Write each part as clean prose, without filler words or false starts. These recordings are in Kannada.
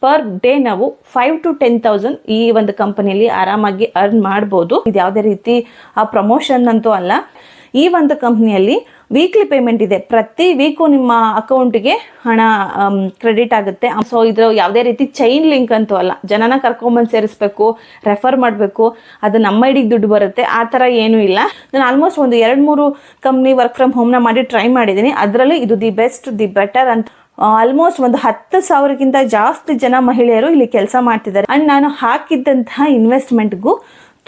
ಪರ್ ಡೇ ನಾವು 5 to 10,000 ಈ ಒಂದು ಕಂಪನಿಯಲ್ಲಿ ಆರಾಮಾಗಿ ಅರ್ನ್ ಮಾಡ್ಬೋದು. ಇದು ಯಾವುದೇ ರೀತಿ ಪ್ರಮೋಷನ್ ಅಂತೂ ಅಲ್ಲ. ಈ ಒಂದು ಕಂಪ್ನಿಯಲ್ಲಿ ವೀಕ್ಲಿ ಪೇಮೆಂಟ್ ಇದೆ. ಪ್ರತಿ ವೀಕು ನಿಮ್ಮ ಅಕೌಂಟಿಗೆ ಹಣ ಕ್ರೆಡಿಟ್ ಆಗುತ್ತೆ. ಸೊ ಇದು ಯಾವುದೇ ರೀತಿ ಚೈನ್ ಲಿಂಕ್ ಅಂತೂ ಅಲ್ಲ. ಜನನ ಕರ್ಕೊಂಬಂದು ಸೇರಿಸ್ಬೇಕು, ರೆಫರ್ ಮಾಡಬೇಕು, ಅದು ನಮ್ಮ ಐಡಿಗೆ ದುಡ್ಡು ಬರುತ್ತೆ, ಆ ಥರ ಏನೂ ಇಲ್ಲ. ನಾನು ಆಲ್ಮೋಸ್ಟ್ ಒಂದು 2-3 ಕಂಪ್ನಿ ವರ್ಕ್ ಫ್ರಮ್ ಹೋಮ್ನ ಮಾಡಿ ಟ್ರೈ ಮಾಡಿದ್ದೀನಿ. ಅದರಲ್ಲಿ ಇದು ದಿ ಬೆಸ್ಟ್, ದಿ ಬೆಟರ್ ಅಂತ. ಆಲ್ಮೋಸ್ಟ್ ಒಂದು 10,000ಕ್ಕಿಂತ ಜಾಸ್ತಿ ಜನ ಮಹಿಳೆಯರು ಇಲ್ಲಿ ಕೆಲಸ ಮಾಡ್ತಿದ್ದಾರೆ. ಅಂಡ್ ನಾನು ಹಾಕಿದ್ದಂತಹ ಇನ್ವೆಸ್ಟ್ಮೆಂಟ್ಗೂ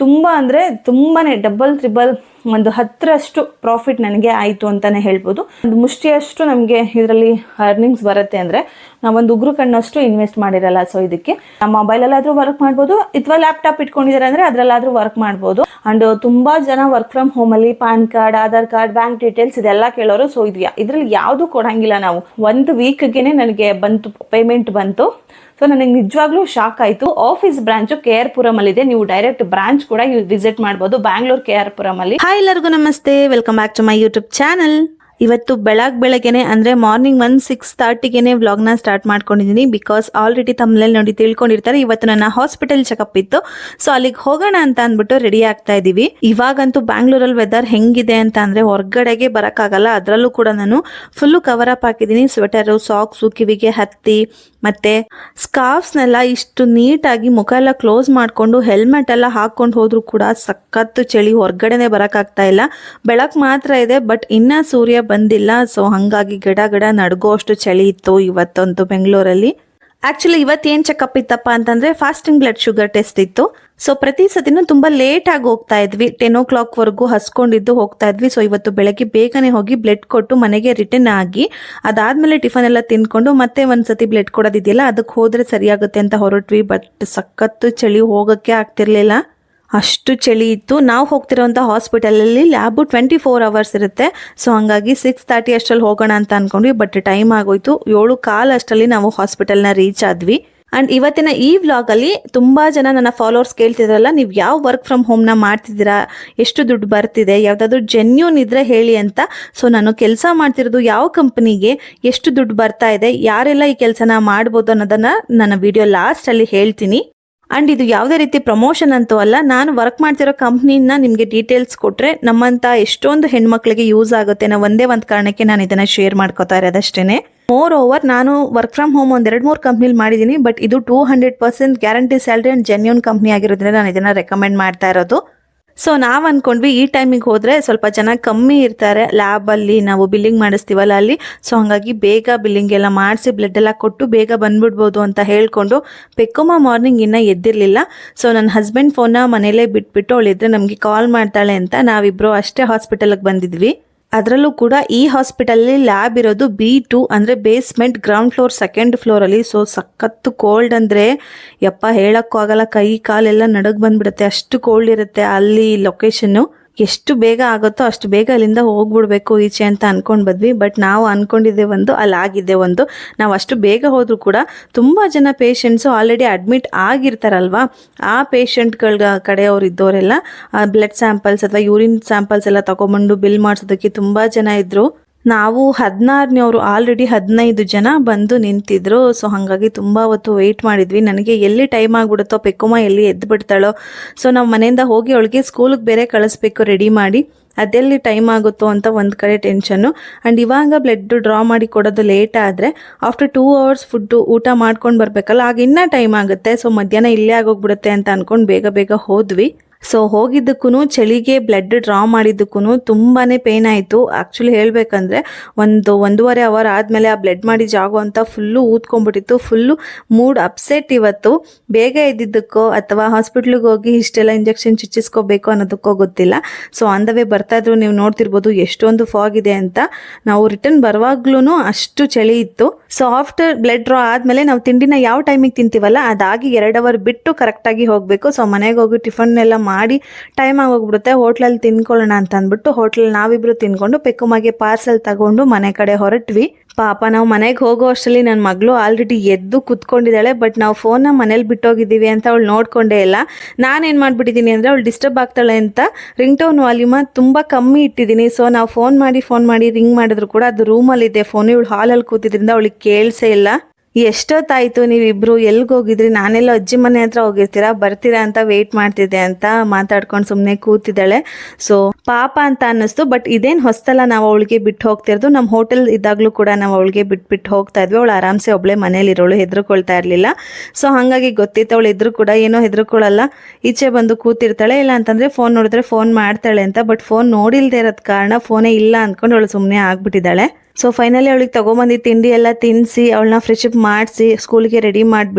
ತುಂಬ ಅಂದರೆ ತುಂಬಾ ಡಬಲ್ ತ್ರಿಬಲ್ ಒಂದು 10ರಷ್ಟು ಪ್ರಾಫಿಟ್ ನನಗೆ ಆಯಿತು ಅಂತಲೇ ಹೇಳ್ಬೋದು. ಒಂದು ಮುಷ್ಟಿಯಷ್ಟು ನಮಗೆ ಇದರಲ್ಲಿ ಅರ್ನಿಂಗ್ಸ್ ಬರುತ್ತೆ ಅಂದರೆ ನಾವೊಂದು ಉಗುರು ಕಣ್ಣಷ್ಟು ಇನ್ವೆಸ್ಟ್ ಮಾಡಿರಲ್ಲ. ಸೊ ಇದಕ್ಕೆ ನಮ್ಮ ಮೊಬೈಲಲ್ಲಾದರೂ ವರ್ಕ್ ಮಾಡ್ಬೋದು, ಅಥವಾ ಲ್ಯಾಪ್ಟಾಪ್ ಇಟ್ಕೊಂಡಿದ್ದಾರೆ ಅಂದರೆ ಅದರಲ್ಲಾದರೂ ವರ್ಕ್ ಮಾಡ್ಬೋದು. ಆ್ಯಂಡ್ ತುಂಬ ಜನ ವರ್ಕ್ ಫ್ರಮ್ ಹೋಮಲ್ಲಿ PAN card, Aadhaar card, bank details ಇದೆಲ್ಲ ಕೇಳೋರು. ಸೊ ಇದರಲ್ಲಿ ಯಾವುದೂ ಕೊಡೋಂಗಿಲ್ಲ ನಾವು. ಒಂದು ವೀಕ್ಗೆ ನನಗೆ ಪೇಮೆಂಟ್ ಬಂತು. ಸೊ ನನಗೆ ನಿಜವಾಗ್ಲೂ ಶಾಕ್ ಆಯಿತು. ಆಫೀಸ್ ಬ್ರಾಂಚು KR ಇದೆ. ನೀವು ಡೈರೆಕ್ಟ್ ಬ್ರಾಂಚ್ ಕೂಡ ವಿಸಿಟ್ ಮಾಡ್ಬೋದು, ಬ್ಯಾಂಗ್ಳೂರ್ KR ಅಲ್ಲಿ. ಹಾಯ್ ಎಲ್ಲರಿಗೂ ನಮಸ್ತೆ, welcome back to my YouTube channel. ಇವತ್ತು ಬೆಳಗ್ಗೆನೆ ಅಂದ್ರೆ ಮಾರ್ನಿಂಗ್ 6:30ಗೆ ವ್ಲಾಗ್ನ ಸ್ಟಾರ್ಟ್ ಮಾಡ್ಕೊಂಡಿದ್ದೀನಿ. ಬಿಕಾಸ್ ಆಲ್ರೆಡಿ ತಮ್ಮಲ್ಲಿ ನೋಡಿ ತಿಳ್ಕೊಂಡಿರ್ತಾರೆ, ಇವತ್ತು ನನ್ನ ಹಾಸ್ಪಿಟಲ್ ಚೆಕಪ್ ಇತ್ತು. ಸೊ ಅಲ್ಲಿಗೆ ಹೋಗೋಣ ಅಂತ ಅಂದ್ಬಿಟ್ಟು ರೆಡಿ ಆಗ್ತಾ ಇದೀವಿ. ಇವಾಗಂತೂ ಬ್ಯಾಂಗ್ಳೂರಲ್ಲಿ ವೆದರ್ ಹೆಂಗಿದೆ ಅಂತ ಅಂದ್ರೆ ಹೊರಗಡೆಗೆ ಬರಕ್ಕಾಗಲ್ಲ. ಅದರಲ್ಲೂ ಕೂಡ ನಾನು ಫುಲ್ಲು ಕವರ್ ಅಪ್ ಹಾಕಿದ್ದೀನಿ. ಸ್ವೆಟರು, ಸಾಕ್ಸು, ಕಿವಿಗೆ ಹತ್ತಿ ಮತ್ತೆ ಸ್ಕಾರ್ಫ್ಸ್ನೆಲ್ಲ ಇಷ್ಟು ನೀಟಾಗಿ ಮುಖ ಎಲ್ಲ ಕ್ಲೋಸ್ ಮಾಡ್ಕೊಂಡು ಹೆಲ್ಮೆಟ್ ಎಲ್ಲ ಹಾಕೊಂಡು ಹೋದ್ರು ಕೂಡ ಸಖತ್ತು ಚಳಿ, ಹೊರಗಡೆನೆ ಬರಕ್ಕಾಗ್ತಾ ಇಲ್ಲ. ಬೆಳಕು ಮಾತ್ರ ಇದೆ, ಬಟ್ ಇನ್ನ ಸೂರ್ಯ ಬಂದಿಲ್ಲ. ಸೊ ಹಂಗಾಗಿ ಗಡ ನಡ್ಗೋ ಅಷ್ಟು ಚಳಿ ಇತ್ತು ಇವತ್ತಂತೂ ಬೆಂಗಳೂರಲ್ಲಿ. ಆಕ್ಚುಲಿ ಇವತ್ತೇನು ಚೆಕಪ್ ಇತ್ತಪ್ಪ ಅಂತಂದ್ರೆ ಫಾಸ್ಟಿಂಗ್ ಬ್ಲಡ್ ಶುಗರ್ ಟೆಸ್ಟ್ ಇತ್ತು. ಸೊ ಪ್ರತಿ ಸತಿನೂ ತುಂಬಾ ಲೇಟ್ ಆಗಿ ಹೋಗ್ತಾ ಇದ್ವಿ, 10 o'clock ವರೆಗೂ ಹಸ್ಕೊಂಡಿದ್ದು ಹೋಗ್ತಾ ಇದ್ವಿ. ಸೊ ಇವತ್ತು ಬೆಳಗ್ಗೆ ಬೇಗನೆ ಹೋಗಿ ಬ್ಲಡ್ ಕೊಟ್ಟು ಮನೆಗೆ ರಿಟರ್ನ್ ಆಗಿ ಅದಾದ್ಮೇಲೆ ಟಿಫನ್ ಎಲ್ಲ ತಿನ್ಕೊಂಡು ಮತ್ತೆ ಒಂದ್ಸತಿ ಬ್ಲಡ್ ಕೊಡೋದಿದೆಯಲ್ಲ ಅದಕ್ಕೆ ಹೋದ್ರೆ ಸರಿಯಾಗುತ್ತೆ ಅಂತ ಹೊರಟ್ವಿ. ಬಟ್ ಸಖತ್ತು ಚಳಿ, ಹೋಗಕ್ಕೆ ಆಗ್ತಿರ್ಲಿಲ್ಲ, ಅಷ್ಟು ಚಳಿ ಇತ್ತು. ನಾವು ಹೋಗ್ತಿರೋಂಥ ಹಾಸ್ಪಿಟಲಲ್ಲಿ ಲ್ಯಾಬು 24 hours ಇರುತ್ತೆ. ಸೊ ಹಂಗಾಗಿ 6:30 ಅಷ್ಟರಲ್ಲಿ ಹೋಗೋಣ ಅಂತ ಅನ್ಕೊಂಡ್ವಿ. ಬಟ್ ಟೈಮ್ ಆಗೋಯ್ತು. 7:15 ಅಷ್ಟರಲ್ಲಿ ನಾವು ಹಾಸ್ಪಿಟಲ್ನ ರೀಚ್ ಆದ್ವಿ. ಅಂಡ್ ಇವತ್ತಿನ ಈ ವ್ಲಾಗಲ್ಲಿ ತುಂಬಾ ಜನ ನನ್ನ ಫಾಲೋವರ್ಸ್ ಕೇಳ್ತಿದ್ರಲ್ಲ, ನೀವು ಯಾವ ವರ್ಕ್ ಫ್ರಮ್ ಹೋಮ್ನ ಮಾಡ್ತಿದ್ದೀರಾ, ಎಷ್ಟು ದುಡ್ಡು ಬರ್ತಿದೆ, ಯಾವ್ದಾದ್ರು ಜೆನ್ಯೂನ್ ಇದ್ರೆ ಹೇಳಿ ಅಂತ. ಸೊ ನಾನು ಕೆಲಸ ಮಾಡ್ತಿರೋದು ಯಾವ ಕಂಪನಿಗೆ, ಎಷ್ಟು ದುಡ್ಡು ಬರ್ತಾ ಇದೆ, ಯಾರೆಲ್ಲ ಈ ಕೆಲಸನ ಮಾಡ್ಬೋದು ಅನ್ನೋದನ್ನ ನನ್ನ ವಿಡಿಯೋ ಲಾಸ್ಟ್ ಅಲ್ಲಿ ಹೇಳ್ತೀನಿ. ಅಂಡ್ ಇದು ಯಾವುದೇ ರೀತಿ ಪ್ರಮೋಷನ್ ಅಂತೂ ಅಲ್ಲ. ನಾನು ವರ್ಕ್ ಮಾಡ್ತಿರೋ ಕಂಪ್ನಿನ ನಿಮಗೆ ಡೀಟೇಲ್ಸ್ ಕೊಟ್ರೆ ನಮ್ಮಂತ ಎಷ್ಟೊಂದು ಹೆಣ್ಮಕ್ಳಿಗೆ ಯೂಸ್ ಆಗುತ್ತೆ ಅನ್ನೋ ಒಂದೇ ಒಂದು ಕಾರಣಕ್ಕೆ ನಾನು ಇದನ್ನ ಶೇರ್ ಮಾಡ್ಕೋತಾ ಇರೋದಷ್ಟೇನೆ. ಮೋರ್ ಓವರ್ ನಾನು ವರ್ಕ್ ಫ್ರಮ್ ಹೋಮ್ 2-3 ಕಂಪ್ನಿಲಿ ಮಾಡಿದ್ದೀನಿ. ಬಟ್ ಇದು 200% guarantee salary and genuine company ಆಗಿರೋದ್ರಿಂದ ನಾನು ಇದನ್ನ ರೆಕಮೆಂಡ್ ಮಾಡ್ತಾ ಇರೋದು. ಸೊ ನಾವ್ ಅನ್ಕೊಂಡ್ವಿ ಈ ಟೈಮಿಗೆ ಹೋದ್ರೆ ಸ್ವಲ್ಪ ಜನ ಕಮ್ಮಿ ಇರ್ತಾರೆ, ಲ್ಯಾಬ್ ಅಲ್ಲಿ ನಾವು ಬಿಲ್ಲಿಂಗ್ ಮಾಡಿಸ್ತೀವಲ್ಲ ಅಲ್ಲಿ. ಸೊ ಹಂಗಾಗಿ ಬೇಗ ಬಿಲ್ಲಿಂಗ್ ಎಲ್ಲ ಮಾಡಿಸಿ ಬ್ಲಡ್ ಎಲ್ಲ ಕೊಟ್ಟು ಬೇಗ ಬಂದ್ಬಿಡ್ಬೋದು ಅಂತ ಹೇಳ್ಕೊಂಡು ಪೆಕ್ಕಮ್ಮ ಮಾರ್ನಿಂಗ್ ಇನ್ನ ಎದ್ದಿರ್ಲಿಲ್ಲ. ಸೊ ನನ್ನ ಹಸ್ಬೆಂಡ್ ಫೋನ್ನ ಮನೇಲೇ ಬಿಟ್ಬಿಟ್ಟು ಅವಳಿದ್ರೆ ನಮ್ಗೆ ಕಾಲ್ ಮಾಡ್ತಾಳೆ ಅಂತ ನಾವಿಬ್ರು ಅಷ್ಟೇ ಹಾಸ್ಪಿಟಲ್ಗೆ ಬಂದಿದ್ವಿ. ಅದರಲ್ಲೂ ಕೂಡ ಈ ಹಾಸ್ಪಿಟಲಲ್ಲಿ ಲ್ಯಾಬ್ ಇರೋದು B2 ಅಂದ್ರೆ basement, ground floor, 2nd floor ಅಲ್ಲಿ. ಸೊ ಸಖತ್ತು ಕೋಲ್ಡ್ ಅಂದ್ರೆ ಯಪ್ಪ ಹೇಳಕ್ಕೂ ಆಗಲ್ಲ, ಕೈ ಕಾಲೆಲ್ಲ ನಡಗ್ ಬಂದ್ಬಿಡುತ್ತೆ, ಅಷ್ಟು ಕೋಲ್ಡ್ ಇರುತ್ತೆ ಅಲ್ಲಿ ಲೊಕೇಶನ್. ಎಷ್ಟು ಬೇಗ ಆಗುತ್ತೋ ಅಷ್ಟು ಬೇಗ ಅಲ್ಲಿಂದ ಹೋಗ್ಬಿಡ್ಬೇಕು ಈಚೆ ಅಂತ ಅನ್ಕೊಂಡ್ ಬಂದ್ವಿ. ಬಟ್ ನಾವು ಅನ್ಕೊಂಡಿದ್ದೆ ಒಂದು, ಅಲ್ಲಾಗಿದ್ದೆ ಒಂದು. ನಾವು ಅಷ್ಟು ಬೇಗ ಹೋದ್ರು ಕೂಡ ತುಂಬಾ ಜನ ಪೇಷಂಟ್ಸು ಆಲ್ರೆಡಿ ಅಡ್ಮಿಟ್ ಆಗಿರ್ತಾರಲ್ವಾ, ಆ ಪೇಷಂಟ್ಗಳ ಕಡೆಯವ್ರು ಇದ್ದವರೆಲ್ಲ ಬ್ಲಡ್ ಸ್ಯಾಂಪಲ್ಸ್ ಅಥವಾ ಯೂರಿನ್ ಸ್ಯಾಂಪಲ್ಸ್ ಎಲ್ಲ ತಗೊಂಡ್ಬಂದು ಬಿಲ್ ಮಾಡಿಸೋದಕ್ಕೆ ತುಂಬಾ ಜನ ಇದ್ರು. ನಾವು 16ನೇವ್ರು, ಆಲ್ರೆಡಿ 15 ಜನ ಬಂದು ನಿಂತಿದ್ರು. ಸೊ ಹಾಗಾಗಿ ತುಂಬ ಹೊತ್ತು ವೆಯ್ಟ್ ಮಾಡಿದ್ವಿ. ನನಗೆ ಎಲ್ಲಿ ಟೈಮ್ ಆಗ್ಬಿಡುತ್ತೋ, ಪೆಕ್ಕಮ್ಮ ಎಲ್ಲಿ ಎದ್ದು ಬಿಡ್ತಾಳೋ. ಸೊ ನಾವು ಮನೆಯಿಂದ ಹೋಗಿ ಅವಳಿಗೆ ಸ್ಕೂಲಿಗೆ ಬೇರೆ ಕಳಿಸ್ಬೇಕು ರೆಡಿ ಮಾಡಿ, ಅದೆಲ್ಲಿ ಟೈಮ್ ಆಗುತ್ತೋ ಅಂತ ಒಂದು ಕಡೆ ಟೆನ್ಷನ್ನು. ಆ್ಯಂಡ್ ಇವಾಗ ಬ್ಲಡ್ ಡ್ರಾ ಮಾಡಿ ಕೊಡೋದು ಲೇಟ್ ಆದರೆ ಆಫ್ಟರ್ 2 hours ಫುಡ್ಡು ಊಟ ಮಾಡ್ಕೊಂಡು ಬರಬೇಕಲ್ಲ, ಆಗ ಇನ್ನೂ ಟೈಮ್ ಆಗುತ್ತೆ. ಸೊ ಮಧ್ಯಾಹ್ನ ಇಲ್ಲೇ ಆಗೋಗ್ಬಿಡುತ್ತೆ ಅಂತ ಅಂದ್ಕೊಂಡು ಬೇಗ ಹೋದ್ವಿ. ಸೊ ಹೋಗಿದ್ದಕ್ಕೂ ಚಳಿಗೆ ಬ್ಲಡ್ ಡ್ರಾ ಮಾಡಿದ್ದಕ್ಕೂ ತುಂಬಾನೇ ಪೇನ್ ಆಯಿತು. ಆ್ಯಕ್ಚುಲಿ ಹೇಳಬೇಕಂದ್ರೆ 1.5 hour ಆದಮೇಲೆ ಆ ಬ್ಲಡ್ ಮಾಡಿ ಜಾಗೋ ಅಂತ ಫುಲ್ಲು ಊದ್ಕೊಂಡ್ಬಿಟ್ಟಿತ್ತು. ಫುಲ್ಲು ಮೂಡ್ ಅಪ್ಸೆಟ್ ಇವತ್ತು. ಬೇಗ ಇದ್ದಿದ್ದಕ್ಕೋ ಅಥವಾ ಹಾಸ್ಪಿಟ್ಲಿಗೆ ಹೋಗಿ ಇಷ್ಟೆಲ್ಲ ಇಂಜೆಕ್ಷನ್ ಚುಚ್ಚಿಸ್ಕೋಬೇಕು ಅನ್ನೋದಕ್ಕೋ ಗೊತ್ತಿಲ್ಲ. ಸೊ ಆನ್ ದ ವೇ ಬರ್ತಾ ಇದ್ರು ನೀವು ನೋಡ್ತಿರ್ಬೋದು ಎಷ್ಟೊಂದು ಫಾಗ್ ಇದೆ ಅಂತ. ನಾವು ರಿಟರ್ನ್ ಬರುವಾಗ್ಲೂ ಅಷ್ಟು ಚಳಿ ಇತ್ತು. ಸೊ ಆಫ್ಟರ್ ಬ್ಲಡ್ ಡ್ರಾ ಆದಮೇಲೆ ನಾವು ತಿಂಡಿನ ಯಾವ ಟೈಮಿಗೆ ತಿಂತೀವಲ್ಲ ಅದಾಗಿ 2 hour ಬಿಟ್ಟು ಕರೆಕ್ಟಾಗಿ ಹೋಗಬೇಕು. ಸೊ ಮನೆಗೆ ಹೋಗಿ ಟಿಫನ್ ಎಲ್ಲ ಮಾಡಿ ಟೈಮ್ ಆಗೋಗ್ಬಿಡುತ್ತೆ. ಹೋಟ್ಲಲ್ಲಿ ತಿನ್ಕೊಳ್ಳೋಣ ಅಂತ ಅಂದ್ಬಿಟ್ಟು ಹೋಟ್ಲಲ್ಲಿ ನಾವಿಬ್ರು ತಿನ್ಕೊಂಡು ಪೆಕ್ಕಮ್ಮಗೆ ಪಾರ್ಸೆಲ್ ತಗೊಂಡು ಮನೆ ಕಡೆ ಹೊರಟ್ವಿ. ಪಾಪ ನಾವು ಮನೆಗೆ ಹೋಗೋ ಅಷ್ಟರಲ್ಲಿ ನನ್ನ ಮಗಳು ಆಲ್ರೆಡಿ ಎದ್ದು ಕುತ್ಕೊಂಡಿದ್ದಾಳೆ. ಬಟ್ ನಾವು ಫೋನ್ನ ಮನೇಲಿ ಬಿಟ್ಟೋಗಿದ್ದೀವಿ ಅಂತ ಅವಳು ನೋಡ್ಕೊಂಡೇ ಇಲ್ಲ. ನಾನೇನು ಮಾಡ್ಬಿಟ್ಟಿದ್ದೀನಿ ಅಂದರೆ ಅವಳು ಡಿಸ್ಟರ್ಬ್ ಆಗ್ತಾಳೆ ಅಂತ ರಿಂಗ್ ಟೋನ್ ವಾಲ್ಯೂಮ ತುಂಬ ಕಮ್ಮಿ ಇಟ್ಟಿದ್ದೀನಿ. ಸೊ ನಾವು ಫೋನ್ ಮಾಡಿ ರಿಂಗ್ ಮಾಡಿದ್ರು ಕೂಡ ಅದು ರೂಮಲ್ಲಿದೆ ಫೋನ್. ಇವಳು ಹಾಲಲ್ಲಿ ಕೂತಿದ್ರಿಂದ ಅವಳಿಗೆ ಕೇಳಿಸೇ ಇಲ್ಲ. ಎಷ್ಟೊತ್ತಾಯಿತು ನೀವಿಬ್ರು ಎಲ್ಗೋಗಿದ್ರಿ, ನಾನೆಲ್ಲ ಅಜ್ಜಿ ಮನೆ ಹತ್ರ ಹೋಗಿರ್ತೀರಾ, ಬರ್ತೀರಾ ಅಂತ ವೆಯ್ಟ್ ಮಾಡ್ತಿದ್ದೆ ಅಂತ ಮಾತಾಡ್ಕೊಂಡು ಸುಮ್ಮನೆ ಕೂತಿದ್ದಾಳೆ. ಸೊ ಪಾಪ ಅಂತ ಅನ್ನಿಸ್ತು. ಬಟ್ ಇದೇನು ಹೊಸ್ತಲ್ಲ ನಾವು ಅವಳಿಗೆ ಬಿಟ್ಟು ಹೋಗ್ತಿರೋದು. ನಮ್ಮ ಹೋಟೆಲ್ ಇದ್ದಾಗಲೂ ಕೂಡ ನಾವು ಅವಳಿಗೆ ಬಿಟ್ಟು ಹೋಗ್ತಾ ಇದ್ವಿ. ಅವಳು ಆರಾಮ್ಸೆ ಒಬ್ಳೆ ಮನೇಲಿರೋಳು, ಹೆದರ್ಕೊಳ್ತಾ ಇರಲಿಲ್ಲ. ಸೊ ಹಾಗಾಗಿ ಗೊತ್ತಿತ್ತು ಅವಳು ಎದ್ರು ಕೂಡ ಏನೋ ಹೆದರ್ಕೊಳ್ಳಲ್ಲ, ಈಚೆ ಬಂದು ಕೂತಿರ್ತಾಳೆ. ಇಲ್ಲ ಅಂತಂದರೆ ಫೋನ್ ನೋಡಿದ್ರೆ ಫೋನ್ ಮಾಡ್ತಾಳೆ ಅಂತ. ಬಟ್ ಫೋನ್ ನೋಡಿಲ್ದೇ ಇರೋದ್ ಕಾರಣ ಫೋನೇ ಇಲ್ಲ ಅಂದ್ಕೊಂಡು ಅವಳು ಸುಮ್ಮನೆ ಆಗ್ಬಿಟ್ಟಿದ್ದಾಳೆ. ಸೊ ಫೈನಲಿ ಅವಳಿಗೆ ತೊಗೊಂಬಂದು ತಿಂಡಿ ಎಲ್ಲ ತಿನ್ನಿಸಿ ಅವಳನ್ನ ಫ್ರೆಶ್ ಅಪ್ ಮಾಡಿಸಿ ಸ್ಕೂಲ್ಗೆ ರೆಡಿ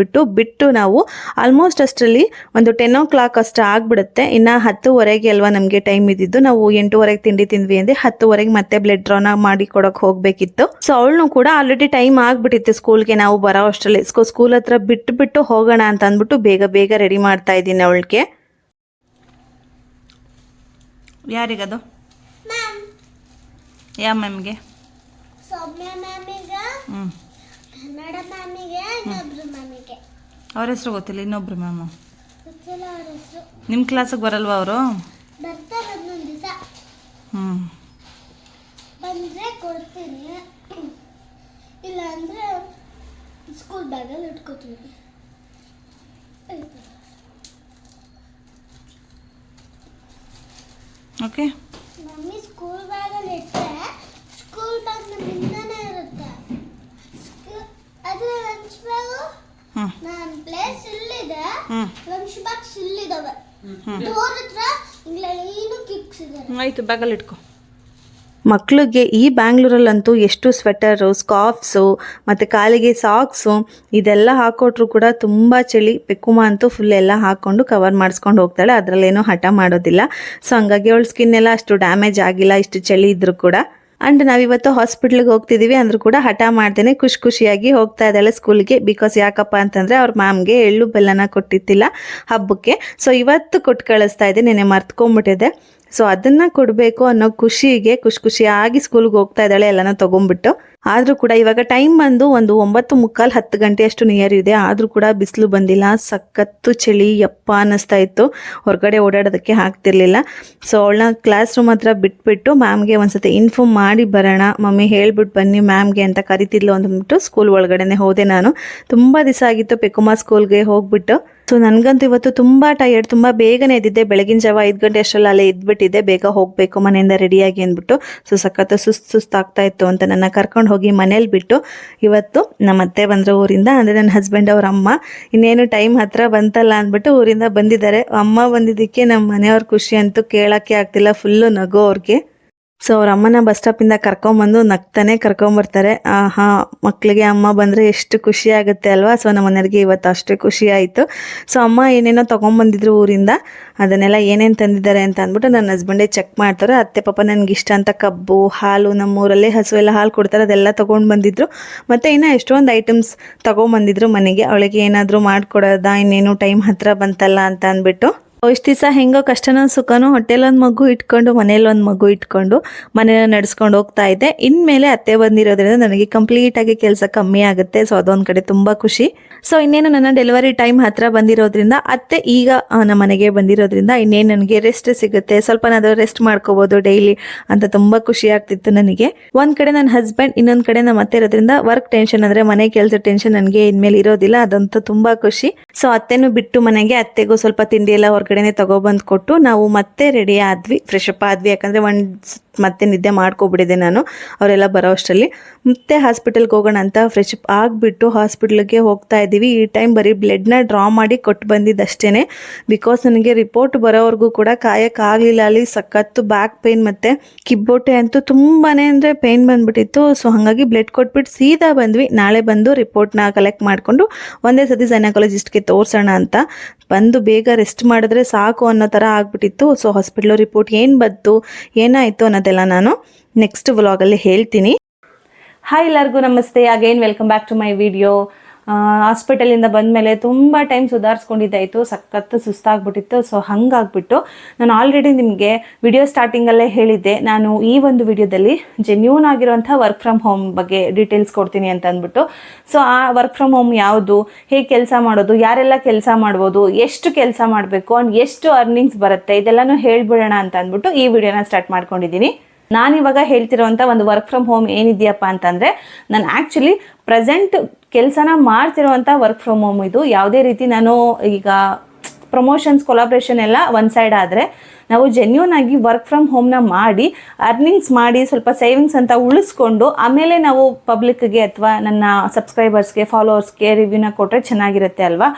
ಬಿಟ್ಟು ನಾವು ಆಲ್ಮೋಸ್ಟ್ ಅಷ್ಟರಲ್ಲಿ ಒಂದು 10 o'clock ಅಷ್ಟು ಆಗಿಬಿಡುತ್ತೆ. ಇನ್ನು 10:30 ಅಲ್ವಾ ನಮಗೆ ಟೈಮ್ ಇದ್ದಿದ್ದು. ನಾವು 8:30 ತಿಂಡಿ ತಿಂದ್ವಿ ಅಂದರೆ 10:30 ಮತ್ತೆ ಬ್ಲಡ್ ಡ್ರಾನ ಮಾಡಿ ಕೊಡೋಕೆ ಹೋಗಬೇಕಿತ್ತು. ಸೊ ಅವಳನ್ನು ಕೂಡ ಆಲ್ರೆಡಿ ಟೈಮ್ ಆಗಿಬಿಟ್ಟಿತ್ತು ಸ್ಕೂಲ್ಗೆ ನಾವು ಬರೋ ಅಷ್ಟರಲ್ಲಿ. ಸ್ಕೂಲ್ ಹತ್ರ ಬಿಟ್ಟು ಹೋಗೋಣ ಅಂತ ಅಂದ್ಬಿಟ್ಟು ಬೇಗ ರೆಡಿ ಮಾಡ್ತಾ ಇದ್ದೀನಿ ಅವಳಿಗೆ. ಯಾರಿಗದು? ಯಾವ ಮ್ಯಾಮ್ಗೆ? ಸೌಮ್ಯ ಮ್ಯಾಮಿಗೆ, ಕನ್ನಡ ಮ್ಯಾಮಿಗೆ, ಇನ್ನೊಬ್ರು ಮ್ಯಾಮಿಗೆ. ಅವ್ರ ಹೆಸರು ಗೊತ್ತಿಲ್ಲ. ಇನ್ನೊಬ್ರು ಮ್ಯಾಮು ಗೊತ್ತಿಲ್ಲ ಅವ್ರ ಹೆಸರು. ನಿಮ್ಮ ಕ್ಲಾಸಿಗೆ ಬರಲ್ವಾ ಅವರು? ಬರ್ತಾರೆ ಒಂದೊಂದು ದಿವಸ. ಬಂದರೆ ಕೊಡ್ತೀನಿ, ಇಲ್ಲ ಅಂದರೆ ಸ್ಕೂಲ್ ಬ್ಯಾಗಲ್ಲಿ ಇಟ್ಕೋತೀನಿ. ಓಕೆ. ಮಮ್ಮಿ ಸ್ಕೂಲ್ ಬ್ಯಾಗಲ್ಲಿ ಇಟ್ಟರೆ ಸ್ಕೂಲ್ ಬ್ಯಾಗ್ ನಮ್ಮ ಹಿಂದನೇ ಇರುತ್ತೆ. ಅದು ಲಂಚ್ ಬ್ಯಾಗು ನನ್ನ ಪ್ಲೇಸ್ ಇಲ್ಲಿದೆ, ಲಂಚ್ ಬಾಕ್ಸ್ ಇಲ್ಲಿದ್ದಾವೆ. ಡೋರ್ ಹತ್ರ ಏನು ಕಿಕ್ಸ್ ಇದ್ದಾರೆ. ಆಯಿತು, ಬ್ಯಾಗಲ್ಲಿ ಇಟ್ಕೊ. ಮಕ್ಕಳಿಗೆ ಈ ಬ್ಯಾಂಗ್ಳೂರಲ್ಲಂತೂ ಎಷ್ಟು ಸ್ವೆಟರು, ಸ್ಕಾರ್ಫ್ಸು ಮತ್ತು ಕಾಲಿಗೆ ಸಾಕ್ಸು ಇದೆಲ್ಲ ಹಾಕೊಟ್ರು ಕೂಡ ತುಂಬ ಚಳಿ. ಪೆಕ್ಕುಮ ಅಂತೂ ಫುಲ್ ಎಲ್ಲ ಹಾಕ್ಕೊಂಡು ಕವರ್ ಮಾಡಿಸ್ಕೊಂಡು ಹೋಗ್ತಾಳೆ, ಅದರಲ್ಲೇನೂ ಹಠ ಮಾಡೋದಿಲ್ಲ. ಸೊ ಹಂಗಾಗಿ ಅವಳ ಸ್ಕಿನ್ ಎಲ್ಲ ಅಷ್ಟು ಡ್ಯಾಮೇಜ್ ಆಗಿಲ್ಲ ಇಷ್ಟು ಚಳಿ ಇದ್ರೂ ಕೂಡ. ಆ್ಯಂಡ್ ನಾವಿವತ್ತು ಹಾಸ್ಪಿಟ್ಲಿಗೆ ಹೋಗ್ತಿದ್ದೀವಿ ಅಂದರೂ ಕೂಡ ಹಠ ಮಾಡ್ದೇನೆ ಖುಷಿಯಾಗಿ ಹೋಗ್ತಾ ಇದ್ದಾಳೆ ಸ್ಕೂಲ್ಗೆ. ಬಿಕಾಸ್ ಯಾಕಪ್ಪ ಅಂತಂದರೆ ಅವ್ರ ಮ್ಯಾಮ್ಗೆ ಎಳ್ಳು ಬೆಲ್ಲನ ಕೊಟ್ಟಿತ್ತಿಲ್ಲ ಹಬ್ಬಕ್ಕೆ. ಸೊ ಇವತ್ತು ಕೊಟ್ಟು ಕಳಿಸ್ತಾ ಇದ್ದೆ, ನೆನ್ನೆ ಮರ್ತ್ಕೊಂಡ್ಬಿಟ್ಟಿದೆ. ಸೊ ಅದನ್ನು ಕೊಡಬೇಕು ಅನ್ನೋ ಖುಷಿಯಾಗಿ ಸ್ಕೂಲ್ಗೆ ಹೋಗ್ತಾ ಇದ್ದಾಳೆ ಎಲ್ಲನೂ ತೊಗೊಂಡ್ಬಿಟ್ಟು. ಆದರೂ ಕೂಡ ಇವಾಗ ಟೈಮ್ ಬಂದು ಒಂದು 9:45 10 ಗಂಟೆ ಅಷ್ಟು ನಿಯರ್ ಇದೆ. ಆದರೂ ಕೂಡ ಬಿಸಿಲು ಬಂದಿಲ್ಲ, ಸಖತ್ತು ಚಳಿ ಯಪ್ಪ ಅನ್ನಿಸ್ತಾ ಇತ್ತು. ಹೊರಗಡೆ ಓಡಾಡೋದಕ್ಕೆ ಆಗ್ತಿರ್ಲಿಲ್ಲ. ಸೊ ಅವಳನ್ನ ಕ್ಲಾಸ್ ರೂಮ್ ಹತ್ರ ಬಿಟ್ಬಿಟ್ಟು ಮ್ಯಾಮ್ಗೆ ಒಂದ್ಸತಿ ಇನ್ಫಾರ್ಮ್ ಮಾಡಿ ಬರೋಣ, ಮಮ್ಮಿ ಹೇಳ್ಬಿಟ್ಟು ಬನ್ನಿ ಮ್ಯಾಮ್ಗೆ ಅಂತ ಕರಿತಿದ್ಲು ಅಂದ್ಬಿಟ್ಟು ಸ್ಕೂಲ್ ಒಳಗಡೆನೆ ಹೋದೆ ನಾನು. ತುಂಬ ದಿವಸ ಆಗಿತ್ತು ಪೆಕ್ಕುಮ ಸ್ಕೂಲ್ಗೆ ಹೋಗ್ಬಿಟ್ಟು. ಸೊ ನನಗಂತೂ ಇವತ್ತು ತುಂಬ ಟಯರ್ಡ್, ತುಂಬ ಬೇಗನೆ ಎದ್ದಿದ್ದೆ. ಬೆಳಗಿನ ಜಾವ 5 ಗಂಟೆ ಅಷ್ಟರಲ್ಲಿ ಅಲ್ಲೇ ಇದ್ಬಿಟ್ಟಿದ್ದೆ, ಬೇಗ ಹೋಗಬೇಕು ಮನೆಯಿಂದ ರೆಡಿಯಾಗಿ ಅಂದ್ಬಿಟ್ಟು. ಸೊ ಸಖತ್ತು ಸುಸ್ತಾಗ್ತಾ ಇತ್ತು ಅಂತ ನನ್ನ ಕರ್ಕೊಂಡು ಹೋಗಿ ಮನೇಲಿ ಬಿಟ್ಟು ಇವತ್ತು ನಮ್ಮ ಅತ್ತೆ ಬಂದರು ಊರಿಂದ, ಅಂದರೆ ನನ್ನ ಹಸ್ಬೆಂಡ್ ಅವ್ರ ಅಮ್ಮ. ಇನ್ನೇನು ಟೈಮ್ ಹತ್ರ ಬಂತಲ್ಲ ಅಂದ್ಬಿಟ್ಟು ಊರಿಂದ ಬಂದಿದ್ದಾರೆ. ಅಮ್ಮ ಬಂದಿದ್ದಕ್ಕೆ ನಮ್ಮ ಮನೆಯವ್ರ ಖುಷಿ ಅಂತೂ ಕೇಳೋಕ್ಕೆ ಆಗ್ತಿಲ್ಲ, ಫುಲ್ಲು ನಗು ಅವ್ರಿಗೆ. ಸೊ ಅವ್ರ ಅಮ್ಮನ ಬಸ್ ಸ್ಟಾಪಿಂದ ಕರ್ಕೊಂಬಂದು ನಗ್ತಾನೆ ಕರ್ಕೊಂಬರ್ತಾರೆ. ಮಕ್ಕಳಿಗೆ ಅಮ್ಮ ಬಂದರೆ ಎಷ್ಟು ಖುಷಿ ಆಗುತ್ತೆ ಅಲ್ವಾ. ಸೊ ನಮ್ಮ ಮನೆಯವ್ರಿಗೆ ಇವತ್ತು ಅಷ್ಟೇ ಖುಷಿ ಆಯಿತು. ಸೊ ಅಮ್ಮ ಏನೇನೋ ತೊಗೊಂಬಂದಿದ್ರು ಊರಿಂದ, ಅದನ್ನೆಲ್ಲ ಏನೇನು ತಂದಿದ್ದಾರೆ ಅಂತ ಅಂದ್ಬಿಟ್ಟು ನನ್ನ ಹಸ್ಬೆಂಡೇ ಚೆಕ್ ಮಾಡ್ತಾರೆ. ಅತ್ತೆ ಪಾಪ ನನಗೆ ಇಷ್ಟ ಅಂತ ಕಬ್ಬು, ಹಾಲು, ನಮ್ಮೂರಲ್ಲೇ ಹಸು ಎಲ್ಲ ಹಾಲು ಕೊಡ್ತಾರೆ, ಅದೆಲ್ಲ ತೊಗೊಂಡು ಬಂದಿದ್ರು. ಮತ್ತು ಇನ್ನೂ ಎಷ್ಟೊಂದು ಐಟಮ್ಸ್ ತೊಗೊಂಬಂದಿದ್ರು ಮನೆಗೆ. ಅವಳಿಗೆ ಏನಾದರೂ ಮಾಡಿಕೊಡೋದಾ, ಇನ್ನೇನು ಟೈಮ್ ಹತ್ರ ಬಂತಲ್ಲ ಅಂತ ಅಂದ್ಬಿಟ್ಟು. ಇಷ್ಟು ದಿವಸ ಹೆಂಗೋ ಕಷ್ಟನೋ ಸುಖನೋ ಹೊಟ್ಟೆಲೊಂದು ಮಗು ಇಟ್ಕೊಂಡು ಮನೇಲೊಂದು ಮಗು ಇಟ್ಕೊಂಡು ಮನೇನ ನಡೆಸ್ಕೊಂಡು ಹೋಗ್ತಾ ಇದ್ದೆ. ಇನ್ಮೇಲೆ ಅತ್ತೆ ಬಂದಿರೋದ್ರಿಂದ ನನಗೆ ಕಂಪ್ಲೀಟಾಗಿ ಕೆಲಸ ಕಮ್ಮಿ ಆಗುತ್ತೆ. ಸೊ ಅದೊಂದು ಕಡೆ ತುಂಬ ಖುಷಿ. ಸೊ ಇನ್ನೇನು ನನ್ನ ಡೆಲಿವರಿ ಟೈಮ್ ಹತ್ರ ಬಂದಿರೋದ್ರಿಂದ, ಅತ್ತೆ ಈಗ ನಮ್ಮ ಮನೆಗೆ ಬಂದಿರೋದ್ರಿಂದ ಇನ್ನೇನು ನನಗೆ ರೆಸ್ಟ್ ಸಿಗುತ್ತೆ, ಸ್ವಲ್ಪನಾದರೂ ರೆಸ್ಟ್ ಮಾಡ್ಕೋಬೋದು ಡೈಲಿ ಅಂತ ತುಂಬ ಖುಷಿ ಆಗ್ತಿತ್ತು ನನಗೆ. ಒಂದು ಕಡೆ ನನ್ನ ಹಸ್ಬೆಂಡ್, ಇನ್ನೊಂದು ಕಡೆ ನಮ್ಮ ಅತ್ತೆ ಇರೋದ್ರಿಂದ ವರ್ಕ್ ಟೆನ್ಷನ್ ಅಂದರೆ ಮನೆ ಕೆಲಸ ಟೆನ್ಷನ್ ನನಗೆ ಇನ್ಮೇಲೆ ಇರೋದಿಲ್ಲ. ಅದಂತೂ ತುಂಬ ಖುಷಿ. ಸೊ ಅತ್ತೆನೂ ಬಿಟ್ಟು ಮನೆಗೆ ಅತ್ತೆಗೂ ಸ್ವಲ್ಪ ತಿಂಡಿ ಎಲ್ಲ ಹೊರಗಡೆನೆ ತಗೊಬಂದು ಕೊಟ್ಟು ನಾವು ಮತ್ತೆ ರೆಡಿ ಆದ್ವಿ, ಫ್ರೆಶ್ ಅಪ್ ಆದ್ವಿ. ಯಾಕಂದರೆ ಮತ್ತೆ ನಿದ್ದೆ ಮಾಡ್ಕೊಬಿಟ್ಟಿದೆ ನಾನು ಅವರೆಲ್ಲ ಬರೋ ಅಷ್ಟರಲ್ಲಿ. ಮತ್ತೆ ಹಾಸ್ಪಿಟಲ್ಗೆ ಹೋಗೋಣ ಅಂತ ಫ್ರೆಶ್ ಅಪ್ ಆಗಿಬಿಟ್ಟು ಹಾಸ್ಪಿಟ್ಲಿಗೆ ಹೋಗ್ತಾ ಇದ್ದೀವಿ. ಈ ಟೈಮ್ ಬರೀ ಬ್ಲಡ್ನ ಡ್ರಾ ಮಾಡಿ ಕೊಟ್ಟು ಬಂದಿದ್ದಷ್ಟೇ. ಬಿಕಾಸ್ ನನಗೆ ರಿಪೋರ್ಟ್ ಬರೋವರೆಗೂ ಕೂಡ ಕಾಯಕ್ಕಾಗಲಿಲ್ಲ. ಅಲ್ಲಿ ಸಖತ್ತು ಬ್ಯಾಕ್ ಪೇನ್ ಮತ್ತು ಕಿಬ್ಬೊಟ್ಟೆ ಅಂತೂ ತುಂಬಾ ಅಂದರೆ ಪೇನ್ ಬಂದ್ಬಿಟ್ಟಿತ್ತು. ಸೊ ಹಾಗಾಗಿ ಬ್ಲಡ್ ಕೊಟ್ಬಿಟ್ಟು ಸೀದಾ ಬಂದ್ವಿ. ನಾಳೆ ಬಂದು ರಿಪೋರ್ಟ್ನ ಕಲೆಕ್ಟ್ ಮಾಡಿಕೊಂಡು ಒಂದೇ ಸತಿ ಗೈನಕಾಲಜಿಸ್ಟ್ಗೆ ತೋರಿಸೋಣ ಅಂತ ಬಂದು ಬೇಗ ರೆಸ್ಟ್ ಮಾಡಿದ್ರೆ ಸಾಕು ಅನ್ನೋ ಥರ ಆಗ್ಬಿಟ್ಟಿತ್ತು. ಸೊ ಹಾಸ್ಪಿಟ್ಲ್ ರಿಪೋರ್ಟ್ ಏನು ಬಂತು, ಏನಾಯಿತು ಅನ್ನೋದೆಲ್ಲ ನಾನು ನೆಕ್ಸ್ಟ್ ವ್ಲಾಗಲ್ಲಿ ಹೇಳ್ತೀನಿ. ಹಾಯ್ ಎಲ್ಲರಿಗೂ ನಮಸ್ತೆ, again welcome back to my video. ಹಾಸ್ಪಿಟಲಿಂದ ಬಂದಮೇಲೆ ತುಂಬ ಟೈಮ್ ಸುಧಾರಿಸ್ಕೊಂಡಿದ್ದಾಯಿತು, ಸಖತ್ತು ಸುಸ್ತಾಗ್ಬಿಟ್ಟಿತ್ತು. ಸೊ ಹಾಗಾಗ್ಬಿಟ್ಟು ನಾನು ಆಲ್ರೆಡಿ ನಿಮಗೆ ವಿಡಿಯೋ ಸ್ಟಾರ್ಟಿಂಗಲ್ಲೇ ಹೇಳಿದ್ದೆ, ನಾನು ಈ ಒಂದು ವಿಡಿಯೋದಲ್ಲಿ ಜೆನ್ಯೂನ್ ಆಗಿರುವಂಥ ವರ್ಕ್ ಫ್ರಮ್ ಹೋಮ್ ಬಗ್ಗೆ ಡೀಟೇಲ್ಸ್ ಕೊಡ್ತೀನಿ ಅಂತ ಅಂದ್ಬಿಟ್ಟು. ಸೊ ಆ ವರ್ಕ್ ಫ್ರಮ್ ಹೋಮ್ ಯಾವುದು, ಹೇಗೆ ಕೆಲಸ ಮಾಡೋದು, ಯಾರೆಲ್ಲ ಕೆಲಸ ಮಾಡ್ಬೋದು, ಎಷ್ಟು ಕೆಲಸ ಮಾಡಬೇಕು ಆ್ಯಂಡ್ ಎಷ್ಟು ಅರ್ನಿಂಗ್ಸ್ ಬರುತ್ತೆ, ಇದೆಲ್ಲನೂ ಹೇಳ್ಬಿಡೋಣ ಅಂತ ಅಂದ್ಬಿಟ್ಟು ಈ ವಿಡಿಯೋನ ಸ್ಟಾರ್ಟ್ ಮಾಡ್ಕೊಂಡಿದ್ದೀನಿ. ನಾನಿವಾಗ ಹೇಳ್ತಿರೋವಂಥ ಒಂದು ವರ್ಕ್ ಫ್ರಮ್ ಹೋಮ್ ಏನಿದೆಯಪ್ಪ ಅಂತಂದರೆ, ನಾನು ಆ್ಯಕ್ಚುಲಿ ಪ್ರೆಸೆಂಟ್ ಕೆಲಸನ ಮಾಡ್ತಿರೋವಂಥ ವರ್ಕ್ ಫ್ರಮ್ ಹೋಮ್ ಇದು. ಯಾವುದೇ ರೀತಿ ನಾನು ಈಗ ಪ್ರಮೋಷನ್ಸ್ ಕೊಲಾಬ್ರೇಷನ್ ಎಲ್ಲ ಒಂದು ಸೈಡ್ ಆದರೆ, ನಾವು ಜೆನ್ಯೂನ್ ಆಗಿ ವರ್ಕ್ ಫ್ರಮ್ ಹೋಮ್ನ ಮಾಡಿ ಅರ್ನಿಂಗ್ಸ್ ಮಾಡಿ ಸ್ವಲ್ಪ ಸೇವಿಂಗ್ಸ್ ಅಂತ ಉಳಿಸ್ಕೊಂಡು ಆಮೇಲೆ ನಾವು ಪಬ್ಲಿಕ್ಗೆ ಅಥವಾ ನನ್ನ ಸಬ್ಸ್ಕ್ರೈಬರ್ಸ್ಗೆ ಫಾಲೋವರ್ಸ್ಗೆ ರಿವ್ಯೂನ ಕೊಟ್ಟರೆ ಚೆನ್ನಾಗಿರುತ್ತೆ ಅಲ್ವಾ.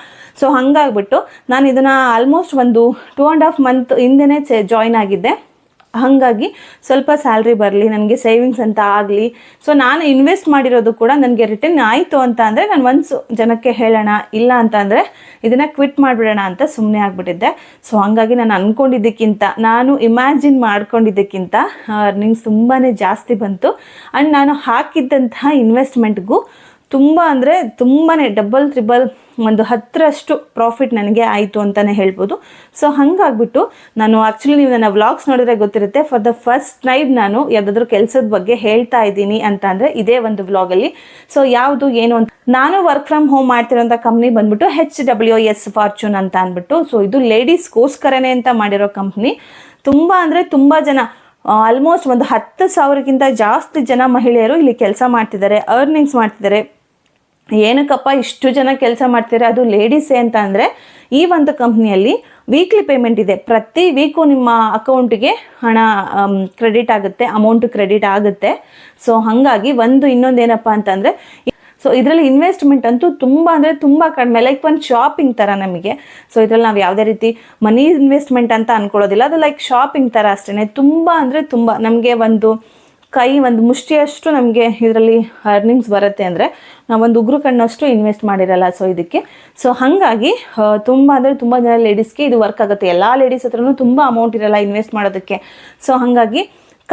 ಸೊ ಹಾಗಾಗ್ಬಿಟ್ಟು ನಾನು ಇದನ್ನು ಆಲ್ಮೋಸ್ಟ್ ಒಂದು 2.5 ಮಂತ್ ಹಿಂದೆನೇ ಜಾಯ್ನ್ ಆಗಿದ್ದೆ. ಹಾಗಾಗಿ ಸ್ವಲ್ಪ ಸ್ಯಾಲ್ರಿ ಬರಲಿ, ನನಗೆ ಸೇವಿಂಗ್ಸ್ ಅಂತ ಆಗಲಿ, ಸೊ ನಾನು ಇನ್ವೆಸ್ಟ್ ಮಾಡಿರೋದು ಕೂಡ ನನಗೆ ರಿಟರ್ನ್ ಆಯಿತು ಅಂತ ಅಂದರೆ ನಾನು ಒನ್ಸ್ ಜನಕ್ಕೆ ಹೇಳೋಣ, ಇಲ್ಲ ಅಂತ ಅಂದರೆ ಇದನ್ನು ಕ್ವಿಟ್ ಮಾಡಿಬಿಡೋಣ ಅಂತ ಸುಮ್ಮನೆ ಆಗಿಬಿಟ್ಟಿದ್ದೆ. ಸೊ ಹಾಗಾಗಿ ನಾನು ಅಂದ್ಕೊಂಡಿದ್ದಕ್ಕಿಂತ, ನಾನು ಇಮ್ಯಾಜಿನ್ ಮಾಡ್ಕೊಂಡಿದ್ದಕ್ಕಿಂತ ಅರ್ನಿಂಗ್ಸ್ ತುಂಬಾ ಜಾಸ್ತಿ ಬಂತು. ಆ್ಯಂಡ್ ನಾನು ಹಾಕಿದ್ದಂತಹ ಇನ್ವೆಸ್ಟ್ಮೆಂಟ್ಗೂ ತುಂಬ ಅಂದರೆ ತುಂಬಾ ಡಬಲ್ ತ್ರಿಬಲ್ ಒಂದು 10ರಷ್ಟು ಪ್ರಾಫಿಟ್ ನನಗೆ ಆಯಿತು ಅಂತಲೇ ಹೇಳ್ಬೋದು. ಸೊ ಹಾಗಾಗ್ಬಿಟ್ಟು ನಾನು ಆ್ಯಕ್ಚುಲಿ ನೀವು ನನ್ನ ವ್ಲಾಗ್ಸ್ ನೋಡಿದ್ರೆ ಗೊತ್ತಿರುತ್ತೆ, ಫಾರ್ ದ ಫಸ್ಟ್ ಟೈಮ್ ನಾನು ಯಾವುದಾದ್ರೂ ಕೆಲಸದ ಬಗ್ಗೆ ಹೇಳ್ತಾ ಇದ್ದೀನಿ ಅಂತ ಅಂದರೆ ಇದೇ ಒಂದು ವ್ಲಾಗಲ್ಲಿ. ಸೊ ಯಾವುದು ಏನು ಅಂತ, ನಾನು ವರ್ಕ್ ಫ್ರಮ್ ಹೋಮ್ ಮಾಡ್ತಿರೋಂಥ ಕಂಪ್ನಿ ಬಂದ್ಬಿಟ್ಟು HWS ಫಾರ್ಚೂನ್ ಅಂತ ಅಂದ್ಬಿಟ್ಟು. ಸೊ ಇದು ಲೇಡೀಸ್ಗೋಸ್ಕರನೇ ಅಂತ ಮಾಡಿರೋ ಕಂಪ್ನಿ. ತುಂಬ ಅಂದರೆ ತುಂಬ ಜನ, ಆಲ್ಮೋಸ್ಟ್ ಒಂದು 10,000ಕ್ಕಿಂತ ಜಾಸ್ತಿ ಜನ ಮಹಿಳೆಯರು ಇಲ್ಲಿ ಕೆಲಸ ಮಾಡ್ತಿದ್ದಾರೆ, ಅರ್ನಿಂಗ್ಸ್ ಮಾಡ್ತಿದ್ದಾರೆ. ಏನಕ್ಕಪ್ಪ ಇಷ್ಟು ಜನ ಕೆಲಸ ಮಾಡ್ತಾರೆ, ಅದು ಲೇಡೀಸೇ ಅಂತ ಅಂದರೆ, ಈ ಒಂದು ಕಂಪ್ನಿಯಲ್ಲಿ ವೀಕ್ಲಿ ಪೇಮೆಂಟ್ ಇದೆ. ಪ್ರತಿ ವೀಕು ನಿಮ್ಮ ಅಕೌಂಟಿಗೆ ಹಣ ಕ್ರೆಡಿಟ್ ಆಗುತ್ತೆ, ಅಮೌಂಟ್ ಕ್ರೆಡಿಟ್ ಆಗುತ್ತೆ. ಸೊ ಹಾಗಾಗಿ ಇನ್ನೊಂದೇನಪ್ಪ ಅಂತಂದರೆ, ಸೊ ಇದರಲ್ಲಿ ಇನ್ವೆಸ್ಟ್ಮೆಂಟ್ ಅಂತೂ ತುಂಬ ಅಂದರೆ ತುಂಬ ಕಡಿಮೆ, ಲೈಕ್ ಒಂದು ಶಾಪಿಂಗ್ ಥರ ನಮಗೆ. ಸೊ ಇದರಲ್ಲಿ ನಾವು ಯಾವುದೇ ರೀತಿ ಮನಿ ಇನ್ವೆಸ್ಟ್ಮೆಂಟ್ ಅಂತ ಅಂದ್ಕೊಳ್ಳೋದಿಲ್ಲ, ಅದು ಲೈಕ್ ಶಾಪಿಂಗ್ ಥರ ಅಷ್ಟೇ. ತುಂಬ ಅಂದರೆ ತುಂಬ ನಮಗೆ ಒಂದು ಮುಷ್ಟಿಯಷ್ಟು ನಮಗೆ ಇದರಲ್ಲಿ ಅರ್ನಿಂಗ್ಸ್ ಬರುತ್ತೆ. ಅಂದರೆ ನಾವೊಂದು ಉಗುರು ಕಣ್ಣಷ್ಟು ಇನ್ವೆಸ್ಟ್ ಮಾಡಿರಲ್ಲ ಸೊ ಇದಕ್ಕೆ. ಸೊ ಹಾಗಾಗಿ ತುಂಬ ಅಂದರೆ ತುಂಬ ಜನ ಲೇಡೀಸ್ಗೆ ಇದು ವರ್ಕ್ ಆಗುತ್ತೆ. ಎಲ್ಲ ಲೇಡೀಸ್ ಹತ್ರನೂ ತುಂಬ ಅಮೌಂಟ್ ಇರಲ್ಲ ಇನ್ವೆಸ್ಟ್ ಮಾಡೋದಕ್ಕೆ. ಸೊ ಹಾಗಾಗಿ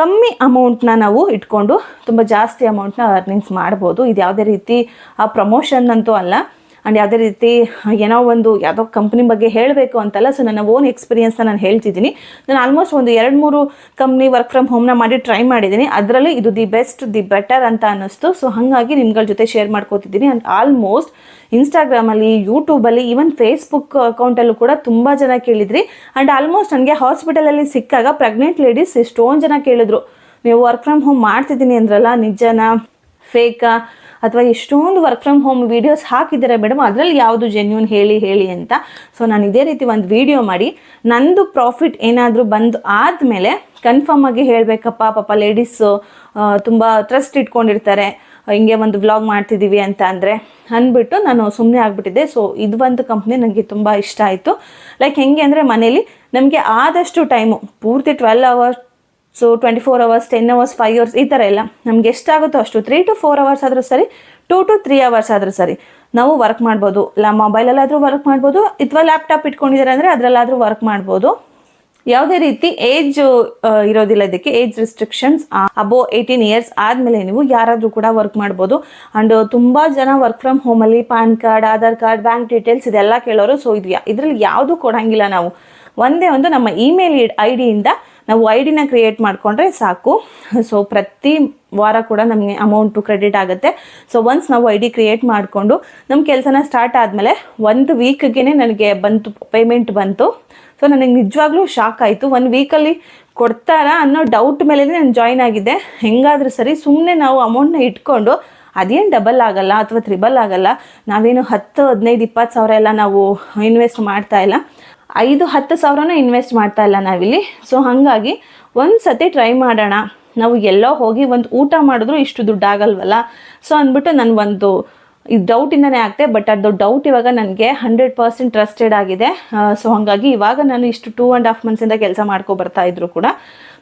ಕಮ್ಮಿ ಅಮೌಂಟ್ನ ನಾವು ಇಟ್ಕೊಂಡು ತುಂಬ ಜಾಸ್ತಿ ಅಮೌಂಟ್ನ ಅರ್ನಿಂಗ್ಸ್ ಮಾಡ್ಬೋದು. ಇದು ಯಾವುದೇ ರೀತಿ ಪ್ರಮೋಷನ್ ಅಂತೂ ಅಲ್ಲ, ಆ್ಯಂಡ್ ಯಾವುದೇ ರೀತಿ ಯಾವುದೋ ಕಂಪ್ನಿ ಬಗ್ಗೆ ಹೇಳಬೇಕು ಅಂತಲ್ಲ. ಸೊ ನನ್ನ ಓನ್ ಎಕ್ಸ್ಪೀರಿಯನ್ಸ್ನ ನಾನು ಹೇಳ್ತಿದ್ದೀನಿ. ನಾನು ಆಲ್ಮೋಸ್ಟ್ ಒಂದು 2-3 ಕಂಪ್ನಿ ವರ್ಕ್ ಫ್ರಮ್ ಹೋಮ್ನ ಮಾಡಿ ಟ್ರೈ ಮಾಡಿದ್ದೀನಿ. ಅದರಲ್ಲಿ ಇದು ದಿ ಬೆಸ್ಟ್, ದಿ ಬೆಟರ್ ಅಂತ ಅನ್ನಿಸ್ತು. ಸೊ ಹಾಗಾಗಿ ನಿಮ್ಗಳ ಜೊತೆ ಶೇರ್ ಮಾಡ್ಕೋತಿದ್ದೀನಿ. ಆ್ಯಂಡ್ ಆಲ್ಮೋಸ್ಟ್ ಇನ್ಸ್ಟಾಗ್ರಾಮಲ್ಲಿ, ಯೂಟ್ಯೂಬಲ್ಲಿ, ಈವನ್ ಫೇಸ್ಬುಕ್ ಅಕೌಂಟಲ್ಲೂ ಕೂಡ ತುಂಬ ಜನ ಕೇಳಿದ್ರಿ. ಆ್ಯಂಡ್ ಆಲ್ಮೋಸ್ಟ್ ನನಗೆ ಹಾಸ್ಪಿಟಲಲ್ಲಿ ಸಿಕ್ಕಾಗ ಪ್ರೆಗ್ನೆಂಟ್ ಲೇಡೀಸ್ ಎಷ್ಟೊಂದು ಜನ ಕೇಳಿದ್ರು, ನೀವು ವರ್ಕ್ ಫ್ರಮ್ ಹೋಮ್ ಮಾಡ್ತಿದ್ದೀನಿ ಅಂದ್ರಲ್ಲ, ನಿಜನಾ ಫೇಕಾ, ಅಥವಾ ಎಷ್ಟೊಂದು ವರ್ಕ್ ಫ್ರಮ್ ಹೋಮ್ ವೀಡಿಯೋಸ್ ಹಾಕಿದ್ದಾರೆ ಮೇಡಮ್, ಅದರಲ್ಲಿ ಯಾವುದು ಜೆನ್ಯೂನ್ ಹೇಳಿ ಅಂತ. ಸೊ ನಾನು ಇದೇ ರೀತಿ ಒಂದು ವಿಡಿಯೋ ಮಾಡಿ ನಂದು ಪ್ರಾಫಿಟ್ ಏನಾದರೂ ಬಂದು ಆದಮೇಲೆ ಕನ್ಫರ್ಮ್ ಆಗಿ ಹೇಳಬೇಕಪ್ಪ, ಪಾಪ ಲೇಡೀಸು ತುಂಬ ಟ್ರಸ್ಟ್ ಇಟ್ಕೊಂಡಿರ್ತಾರೆ, ಹಿಂಗೆ ಒಂದು ವ್ಲಾಗ್ ಮಾಡ್ತಿದ್ದೀವಿ ಅಂತ ಅಂದ್ಬಿಟ್ಟು ನಾನು ಸುಮ್ಮನೆ ಆಗಿಬಿಟ್ಟಿದ್ದೆ. ಸೊ ಇದು ಒಂದು ಕಂಪ್ನಿ ನನಗೆ ತುಂಬ ಇಷ್ಟ ಆಯಿತು. ಲೈಕ್ ಹೆಂಗೆ ಅಂದರೆ, ಮನೇಲಿ ನಮಗೆ ಆದಷ್ಟು ಟೈಮು ಪೂರ್ತಿ 12 hours, so 24 hours, 10 hours, 5 hours ಈ ಥರ ಎಲ್ಲ ನಮ್ಗೆ ಎಷ್ಟಾಗುತ್ತೋ ಅಷ್ಟು 3 to 4 hours ಆದರೂ ಸರಿ, 2 to 3 hours ಆದರೂ ಸರಿ ನಾವು ವರ್ಕ್ ಮಾಡ್ಬೋದು. ಮೊಬೈಲಲ್ಲಾದರೂ ವರ್ಕ್ ಮಾಡ್ಬೋದು, ಅಥವಾ ಲ್ಯಾಪ್ಟಾಪ್ ಇಟ್ಕೊಂಡಿದ್ದಾರೆ ಅಂದರೆ ಅದರಲ್ಲಾದರೂ ವರ್ಕ್ ಮಾಡ್ಬೋದು. ಯಾವುದೇ ರೀತಿ ಏಜ್ ಇರೋದಿಲ್ಲ ಇದಕ್ಕೆ, ಏಜ್ ರಿಸ್ಟ್ರಿಕ್ಷನ್ಸ್. ಅಬೋವ್ 18 years ಆದಮೇಲೆ ನೀವು ಯಾರಾದರೂ ಕೂಡ ವರ್ಕ್ ಮಾಡ್ಬೋದು. ಆ್ಯಂಡ್ ತುಂಬ ಜನ ವರ್ಕ್ ಫ್ರಮ್ ಹೋಮಲ್ಲಿ PAN card, Aadhaar card, bank details ಇದೆಲ್ಲ ಕೇಳೋರು. ಸೊ ಇದರಲ್ಲಿ ಯಾವುದೂ ಕೊಡೋಂಗಿಲ್ಲ. ನಾವು ಒಂದೇ ಒಂದು ನಮ್ಮ ಇಮೇಲ್ ಐಡಿಯಿಂದ ನಾವು ಐಡಿನ ಕ್ರಿಯೇಟ್ ಮಾಡಿಕೊಂಡ್ರೆ ಸಾಕು. ಸೊ ಪ್ರತಿ ವಾರ ಕೂಡ ನಮಗೆ ಅಮೌಂಟು ಕ್ರೆಡಿಟ್ ಆಗುತ್ತೆ. ಸೊ ಒನ್ಸ್ ನಾವು ಐಡಿ ಕ್ರಿಯೇಟ್ ಮಾಡಿಕೊಂಡು ನಮ್ಮ ಕೆಲಸನ ಸ್ಟಾರ್ಟ್ ಆದಮೇಲೆ 1 weekಗೆ ನನಗೆ ಪೇಮೆಂಟ್ ಬಂತು. ಸೊ ನನಗೆ ನಿಜವಾಗ್ಲೂ ಶಾಕ್ ಆಯಿತು. 1 weekಲ್ಲಿ ಕೊಡ್ತಾರಾ ಅನ್ನೋ ಡೌಟ್ ಮೇಲೆ ನಾನು ಜಾಯ್ನ್ ಆಗಿದ್ದೆ. ಹೆಂಗಾದರೂ ಸರಿ ಸುಮ್ಮನೆ ನಾವು ಅಮೌಂಟ್ನ ಇಟ್ಕೊಂಡು ಅದೇನು ಡಬಲ್ ಆಗಲ್ಲ ಅಥವಾ ತ್ರಿಬಲ್ ಆಗಲ್ಲ. ನಾವೇನು 10, 15, 20 ಸಾವಿರ ಎಲ್ಲ ನಾವು ಇನ್ವೆಸ್ಟ್ ಮಾಡ್ತಾ ಇಲ್ಲ, 5-10 ಸಾವಿರನೂ ಇನ್ವೆಸ್ಟ್ ಮಾಡ್ತಾ ಇಲ್ಲ ನಾವಿಲ್ಲಿ. ಸೊ ಹಾಗಾಗಿ ಒಂದು ಸತಿ ಟ್ರೈ ಮಾಡೋಣ. ನಾವು ಎಲ್ಲೋ ಹೋಗಿ ಒಂದು ಊಟ ಮಾಡಿದ್ರು ಇಷ್ಟು ದುಡ್ಡು ಆಗಲ್ವಲ್ಲ. ಸೊ ಅಂದ್ಬಿಟ್ಟು ನಾನು ಈ ಡೌಟಿಂದನೇ ಆಗ್ತೆ. ಬಟ್ ಅದು ಡೌಟ್ ಇವಾಗ ನನಗೆ 100% ಟ್ರಸ್ಟೆಡ್ ಆಗಿದೆ. ಸೊ ಹಾಗಾಗಿ ಇವಾಗ ನಾನು ಇಷ್ಟು 2.5 months ಕೆಲಸ ಬರ್ತಾ ಇದ್ರು ಕೂಡ,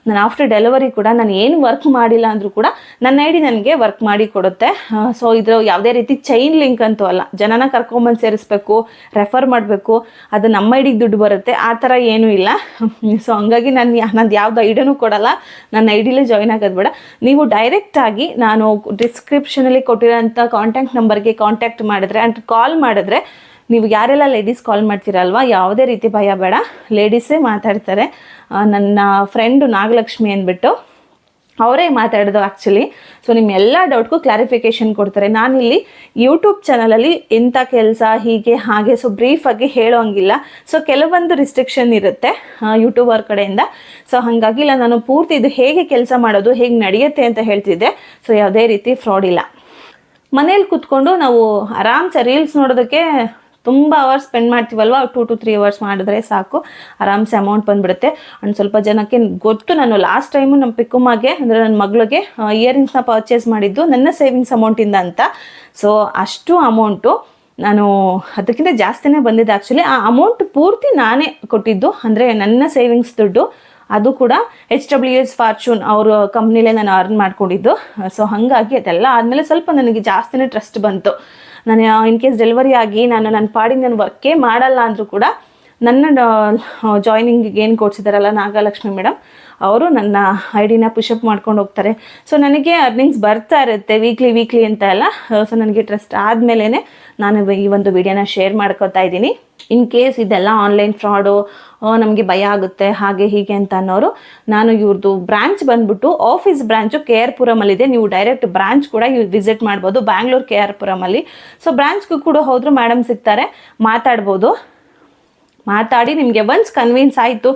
ನಾನು ಆಫ್ಟರ್ ಡೆಲಿವರಿ ಕೂಡ ನಾನು ಏನು ವರ್ಕ್ ಮಾಡಿಲ್ಲ ಅಂದರೂ ಕೂಡ ನನ್ನ ಐಡಿ ನನಗೆ ವರ್ಕ್ ಮಾಡಿ ಕೊಡುತ್ತೆ. ಸೊ ಇದು ಯಾವುದೇ ರೀತಿ ಚೈನ್ ಲಿಂಕ್ ಅಂತೂ ಅಲ್ಲ, ಜನನ ಕರ್ಕೊಂಬಂದು ಸೇರಿಸ್ಬೇಕು, ರೆಫರ್ ಮಾಡಬೇಕು, ಅದು ನಮ್ಮ ಐಡಿಗೆ ದುಡ್ಡು ಬರುತ್ತೆ, ಆ ಥರ ಏನೂ ಇಲ್ಲ. ಸೊ ಹಂಗಾಗಿ ನಂದು ಯಾವ್ದು ಐಡಿನೂ ಕೊಡಲ್ಲ, ನನ್ನ ಐಡಿಲೇ ಜಾಯ್ನ್ ಆಗೋದು ಬೇಡ. ನೀವು ಡೈರೆಕ್ಟಾಗಿ ನಾನು ಡಿಸ್ಕ್ರಿಪ್ಷನಲ್ಲಿ ಕೊಟ್ಟಿರೋಂಥ ಕಾಂಟ್ಯಾಕ್ಟ್ ನಂಬರ್ಗೆ ಕಾಂಟ್ಯಾಕ್ಟ್ ಮಾಡಿದ್ರೆ ಆ್ಯಂಡ್ ಕಾಲ್ ಮಾಡಿದ್ರೆ, ನೀವು ಯಾರೆಲ್ಲ ಲೇಡೀಸ್ ಕಾಲ್ ಮಾಡ್ತೀರಲ್ವ, ಯಾವುದೇ ರೀತಿ ಭಯ ಬೇಡ, ಲೇಡೀಸೇ ಮಾತಾಡ್ತಾರೆ. ನನ್ನ ಫ್ರೆಂಡು ನಾಗಲಕ್ಷ್ಮಿ ಅಂದ್ಬಿಟ್ಟು, ಅವರೇ ಮಾತಾಡೋದು ಆ್ಯಕ್ಚುಲಿ. ಸೊ ನಿಮ್ಮ ಎಲ್ಲ ಡೌಟ್ಗೂ ಕ್ಲಾರಿಫಿಕೇಷನ್ ಕೊಡ್ತಾರೆ. ನಾನಿಲ್ಲಿ ಯೂಟ್ಯೂಬ್ ಚಾನಲಲ್ಲಿ ಇಂಥ ಕೆಲಸ ಹೀಗೆ ಹಾಗೆ ಸೊ ಬ್ರೀಫಾಗಿ ಹೇಳೋಂಗಿಲ್ಲ. ಸೊ ಕೆಲವೊಂದು ರಿಸ್ಟ್ರಿಕ್ಷನ್ ಇರುತ್ತೆ ಯೂಟ್ಯೂಬರ್ ಕಡೆಯಿಂದ. ಸೊ ಹಾಗಾಗಿ ಇಲ್ಲ, ನಾನು ಪೂರ್ತಿ ಇದು ಹೇಗೆ ಕೆಲಸ ಮಾಡೋದು, ಹೇಗೆ ನಡೆಯುತ್ತೆ ಅಂತ ಹೇಳ್ತಿದ್ದೆ. ಸೊ ಯಾವುದೇ ರೀತಿ ಫ್ರಾಡ್ ಇಲ್ಲ. ಮನೇಲಿ ಕೂತ್ಕೊಂಡು ನಾವು ಆರಾಮ್ಸೆ ರೀಲ್ಸ್ ನೋಡೋದಕ್ಕೆ ತುಂಬ ಅವರ್ಸ್ ಸ್ಪೆಂಡ್ ಮಾಡ್ತೀವಲ್ವ, 2 to 3 hours ಮಾಡಿದ್ರೆ ಸಾಕು, ಆರಾಮ್ಸೆ ಅಮೌಂಟ್ ಬಂದುಬಿಡುತ್ತೆ. ಆ್ಯಂಡ್ ಸ್ವಲ್ಪ ಜನಕ್ಕೆ ಗೊತ್ತು, ನಾನು ಲಾಸ್ಟ್ ಟೈಮು ನಮ್ಮ ಪಿಕ್ಕುಮ್ಮಗೆ ಅಂದರೆ ನನ್ನ ಮಗಳಿಗೆ ಇಯರಿಂಗ್ಸ್ನ ಪರ್ಚೇಸ್ ಮಾಡಿದ್ದು ನನ್ನ ಸೇವಿಂಗ್ಸ್ ಅಮೌಂಟಿಂದ ಅಂತ. ಸೊ ಅಷ್ಟು ಅಮೌಂಟು ನಾನು ಅದಕ್ಕಿಂತ ಜಾಸ್ತಿನೇ ಬಂದಿದ್ದೆ ಆ್ಯಕ್ಚುಲಿ. ಆ ಅಮೌಂಟ್ ಪೂರ್ತಿ ನಾನೇ ಕೊಟ್ಟಿದ್ದು, ಅಂದರೆ ನನ್ನ ಸೇವಿಂಗ್ಸ್ ದುಡ್ಡು. ಅದು ಕೂಡ HWS ಫಾರ್ಚೂನ್ ಅವ್ರ ಕಂಪ್ನಿಲೇ ನಾನು ಅರ್ನ್ ಮಾಡ್ಕೊಂಡಿದ್ದು. ಸೊ ಹಾಗಾಗಿ ಅದೆಲ್ಲ ಆದಮೇಲೆ ಸ್ವಲ್ಪ ನನಗೆ ಜಾಸ್ತಿನೇ ಟ್ರಸ್ಟ್ ಬಂತು. ನಾನು ಇನ್ ಕೇಸ್ ಡೆಲಿವರಿ ಆಗಿ ನನ್ನ ಪಾಡಿಗೆ ನಾನು ವರ್ಕೇ ಮಾಡಲ್ಲ ಅಂದರೂ ಕೂಡ ನನ್ನ ಜಾಯ್ನಿಂಗಿಗೆ ಏನು ಕೊಡ್ಸಿದಾರಲ್ಲ ನಾಗಲಕ್ಷ್ಮಿ ಮೇಡಮ್, ಅವರು ನನ್ನ ಐಡಿನ ಪುಷಪ್ ಮಾಡ್ಕೊಂಡು ಹೋಗ್ತಾರೆ. ಸೊ ನನಗೆ ಅರ್ನಿಂಗ್ಸ್ ಬರ್ತಾ ಇರುತ್ತೆ ವೀಕ್ಲಿ ಅಂತ ಎಲ್ಲ. ಸೊ ನನಗೆ ಟ್ರಸ್ಟ್ ಆದಮೇಲೆ ನಾನು ಈ ಒಂದು ವಿಡಿಯೋನ ಶೇರ್ ಮಾಡ್ಕೋತಾ ಇದ್ದೀನಿ. ಇನ್ ಕೇಸ್ ಇದೆಲ್ಲ ಆನ್ಲೈನ್ ಫ್ರಾಡು, ನಮಗೆ ಭಯ ಆಗುತ್ತೆ ಹಾಗೆ ಹೀಗೆ ಅಂತ ಅನ್ನೋರು, ನಾನು ಇವ್ರದ್ದು ಬ್ರಾಂಚ್ ಬಂದ್ಬಿಟ್ಟು ಆಫೀಸ್ ಬ್ರಾಂಚು KR ಪುರಮಲ್ಲಿದೆ. ನೀವು ಡೈರೆಕ್ಟ್ ಬ್ರಾಂಚ್ ಕೂಡ ವಿಸಿಟ್ ಮಾಡ್ಬೋದು, ಬ್ಯಾಂಗ್ಳೂರ್ KR ಪುರಮಲ್ಲಿ. ಸೊ ಬ್ರಾಂಚ್ಗೂ ಕೂಡ ಹೋದ್ರು ಮೇಡಮ್ ಸಿಗ್ತಾರೆ, ಮಾತಾಡಿ ನಿಮಗೆ ಒನ್ಸ್ ಕನ್ವಿನ್ಸ್ ಆಯಿತು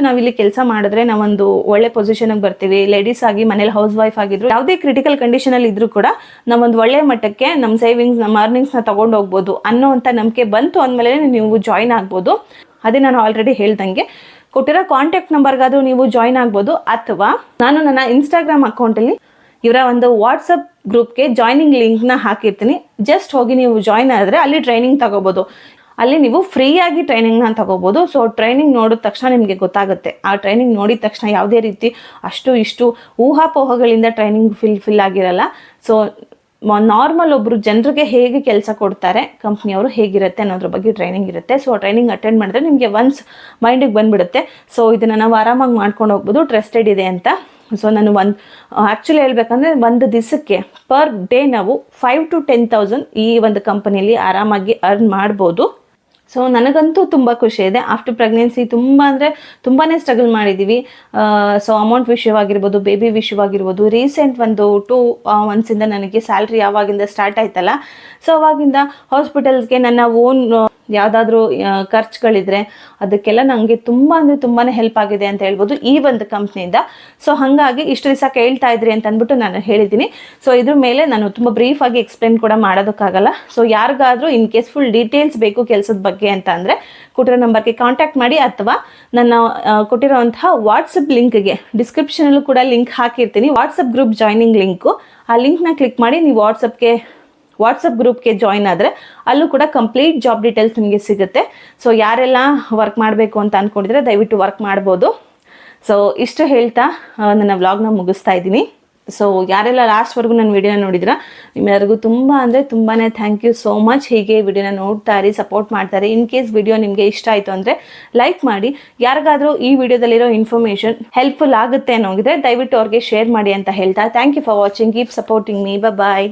ನಾವಿಲ್ಲಿ ಕೆಲಸ ಮಾಡಿದ್ರೆ ನಾವೊಂದು ಒಳ್ಳೆ ಪೊಸಿಷನ್ಗೆ ಬರ್ತೀವಿ. ಲೇಡೀಸ್ ಆಗಿ ಮನೇಲಿ ಹೌಸ್ ವೈಫ್ ಆಗಿದ್ರು ಯಾವುದೇ ಕ್ರಿಟಿಕಲ್ ಕಂಡೀಷನಲ್ಲಿ ಇದ್ರೂ ಕೂಡ ನಾವೊಂದು ಒಳ್ಳೆ ಮಟ್ಟಕ್ಕೆ ನಮ್ಮ ಸೇವಿಂಗ್ಸ್, ನಮ್ಮ ಅರ್ನಿಂಗ್ಸ್ನ ತೊಗೊಂಡು ಹೋಗ್ಬೋದು ಅನ್ನೋವಂಥ ನಂಬಿಕೆ ಬಂತು ಅಂದಮೇಲೆ ನೀವು ಜಾಯ್ನ್ ಆಗ್ಬೋದು. ಅದೇ ನಾನು ಆಲ್ರೆಡಿ ಹೇಳ್ದಂಗೆ ಕೊಟ್ಟಿರೋ ಕಾಂಟ್ಯಾಕ್ಟ್ ನಂಬರ್ಗಾದರೂ ನೀವು ಜಾಯ್ನ್ ಆಗ್ಬೋದು. ಅಥವಾ ನಾನು ನನ್ನ ಇನ್ಸ್ಟಾಗ್ರಾಮ್ ಅಕೌಂಟಲ್ಲಿ ಇವರ ಒಂದು ವಾಟ್ಸಪ್ ಗ್ರೂಪ್ಗೆ ಜಾಯ್ನಿಂಗ್ ಲಿಂಕ್ನ ಹಾಕಿರ್ತೀನಿ. ಜಸ್ಟ್ ಹೋಗಿ ನೀವು ಜಾಯ್ನ್ ಆದರೆ ಅಲ್ಲಿ ಟ್ರೈನಿಂಗ್ ತಗೋಬೋದು. ಅಲ್ಲಿ ನೀವು ಫ್ರೀಯಾಗಿ ಟ್ರೈನಿಂಗ್ನ ತಗೋಬೋದು. ಸೊ ಟ್ರೈನಿಂಗ್ ನೋಡಿದ ತಕ್ಷಣ ನಿಮಗೆ ಗೊತ್ತಾಗುತ್ತೆ. ಆ ಟ್ರೈನಿಂಗ್ ನೋಡಿದ ತಕ್ಷಣ ಯಾವುದೇ ರೀತಿ ಅಷ್ಟು ಇಷ್ಟು ಊಹಾಪೋಹಗಳಿಂದ ಟ್ರೈನಿಂಗ್ ಫಿಲ್ ಆಗಿರಲ್ಲ. ಸೊ ನಾರ್ಮಲ್ ಒಬ್ಬರು ಜನರಿಗೆ ಹೇಗೆ ಕೆಲಸ ಕೊಡ್ತಾರೆ ಕಂಪ್ನಿಯವರು ಹೇಗಿರುತ್ತೆ ಅನ್ನೋದ್ರ ಬಗ್ಗೆ ಟ್ರೈನಿಂಗ್ ಇರುತ್ತೆ. ಸೊ ಟ್ರೈನಿಂಗ್ ಅಟೆಂಡ್ ಮಾಡಿದ್ರೆ ನಿಮಗೆ ಒನ್ಸ್ ಮೈಂಡಿಗೆ ಬಂದುಬಿಡುತ್ತೆ. ಸೊ ಇದನ್ನು ನಾವು ಆರಾಮಾಗಿ ಮಾಡ್ಕೊಂಡು ಹೋಗ್ಬೋದು, ಟ್ರಸ್ಟೆಡ್ ಇದೆ ಅಂತ. ಸೊ ನಾನು ಆ್ಯಕ್ಚುಲಿ ಹೇಳ್ಬೇಕಂದ್ರೆ ಒಂದು ದಿವಸಕ್ಕೆ ಪರ್ ಡೇ ನಾವು 5 to 10,000 ಈ ಒಂದು ಕಂಪನಿಯಲ್ಲಿ ಆರಾಮಾಗಿ ಅರ್ನ್ ಮಾಡ್ಬೋದು. ಸೊ ನನಗಂತೂ ತುಂಬ ಖುಷಿ ಇದೆ. ಆಫ್ಟರ್ ಪ್ರೆಗ್ನೆನ್ಸಿ ತುಂಬಾ ಸ್ಟ್ರಗಲ್ ಮಾಡಿದ್ದೀವಿ. ಸೊ ಅಮೌಂಟ್ ವಿಷಯವಾಗಿರ್ಬೋದು, ಬೇಬಿ ವಿಷಯವಾಗಿರ್ಬೋದು. ರೀಸೆಂಟ್ ಒಂದು 2 months ನನಗೆ ಸ್ಯಾಲ್ರಿ ಯಾವಾಗಿಂದ ಸ್ಟಾರ್ಟ್ ಆಯ್ತಲ್ಲ, ಸೊ ಅವಾಗಿಂದ ಹಾಸ್ಪಿಟಲ್ಸ್ಗೆ ನನ್ನ ಓನ್ ಯಾವುದಾದ್ರೂ ಖರ್ಚುಗಳಿದ್ರೆ ಅದಕ್ಕೆಲ್ಲ ನನಗೆ ತುಂಬಾ ಹೆಲ್ಪ್ ಆಗಿದೆ ಅಂತ ಹೇಳ್ಬೋದು ಈ ಒಂದು ಕಂಪ್ನಿಯಿಂದ. ಸೊ ಹಾಗಾಗಿ ಇಷ್ಟು ದಿವಸ ಕೇಳ್ತಾ ಇದ್ರಿ ಅಂತ ಅಂದ್ಬಿಟ್ಟು ನಾನು ಹೇಳಿದ್ದೀನಿ. ಸೊ ಇದ್ರ ಮೇಲೆ ನಾನು ತುಂಬ ಬ್ರೀಫಾಗಿ ಎಕ್ಸ್ಪ್ಲೇನ್ ಕೂಡ ಮಾಡೋದಕ್ಕಾಗಲ್ಲ. ಸೊ ಯಾರಿಗಾದರೂ ಇನ್ ಕೇಸ್ ಫುಲ್ ಡೀಟೇಲ್ಸ್ ಬೇಕು ಕೆಲಸದ ಬಗ್ಗೆ ಅಂತ ಅಂದರೆ ಕೊಟ್ಟಿರೋ ನಂಬರ್ಗೆ ಕಾಂಟ್ಯಾಕ್ಟ್ ಮಾಡಿ, ಅಥವಾ ನನ್ನ ಕೊಟ್ಟಿರೋಂತಹ ವಾಟ್ಸಪ್ ಲಿಂಕ್ಗೆ ಡಿಸ್ಕ್ರಿಪ್ಷನಲ್ಲೂ ಕೂಡ ಲಿಂಕ್ ಹಾಕಿರ್ತೀನಿ, ವಾಟ್ಸಪ್ ಗ್ರೂಪ್ ಜಾಯ್ನಿಂಗ್ ಲಿಂಕು. ಆ ಲಿಂಕ್ನ ಕ್ಲಿಕ್ ಮಾಡಿ ನೀವು ವಾಟ್ಸಪ್ ಗ್ರೂಪ್ಗೆ ಜಾಯ್ನ್ ಆದರೆ ಅಲ್ಲೂ ಕೂಡ ಕಂಪ್ಲೀಟ್ ಜಾಬ್ ಡೀಟೇಲ್ಸ್ ನಿಮಗೆ ಸಿಗುತ್ತೆ. ಸೊ ಯಾರೆಲ್ಲ ವರ್ಕ್ ಮಾಡಬೇಕು ಅಂತ ಅಂದ್ಕೊಂಡಿದ್ರೆ ದಯವಿಟ್ಟು ವರ್ಕ್ ಮಾಡ್ಬೋದು. ಸೊ ಇಷ್ಟು ಹೇಳ್ತಾ ನನ್ನ ವ್ಲಾಗ್ನ ಮುಗಿಸ್ತಾ ಇದ್ದೀನಿ. ಸೊ ಯಾರೆಲ್ಲ ಲಾಸ್ಟ್ವರೆಗೂ ನನ್ನ ವಿಡಿಯೋನ ನೋಡಿದ್ರ ನಿಮ್ಮೆಲ್ಲರಿಗೂ ತುಂಬಾ ಥ್ಯಾಂಕ್ ಯು ಸೋ ಮಚ್. ಹೀಗೆ ವಿಡಿಯೋನ ನೋಡ್ತಾ ಇರಿ, ಸಪೋರ್ಟ್ ಮಾಡ್ತಾರೆ. ಇನ್ ಕೇಸ್ ವಿಡಿಯೋ ನಿಮಗೆ ಇಷ್ಟ ಆಯಿತು ಅಂದರೆ ಲೈಕ್ ಮಾಡಿ. ಯಾರಿಗಾದರೂ ಈ ವಿಡಿಯೋದಲ್ಲಿರೋ ಇನ್ಫಾರ್ಮೇಷನ್ ಹೆಲ್ಪ್ಫುಲ್ ಆಗುತ್ತೆ ಅನ್ನೋಂಗಿದ್ರೆ ದಯವಿಟ್ಟು ಅವ್ರಿಗೆ ಶೇರ್ ಮಾಡಿ ಅಂತ ಹೇಳ್ತಾ thank you for watching. Keep supporting me. Bye.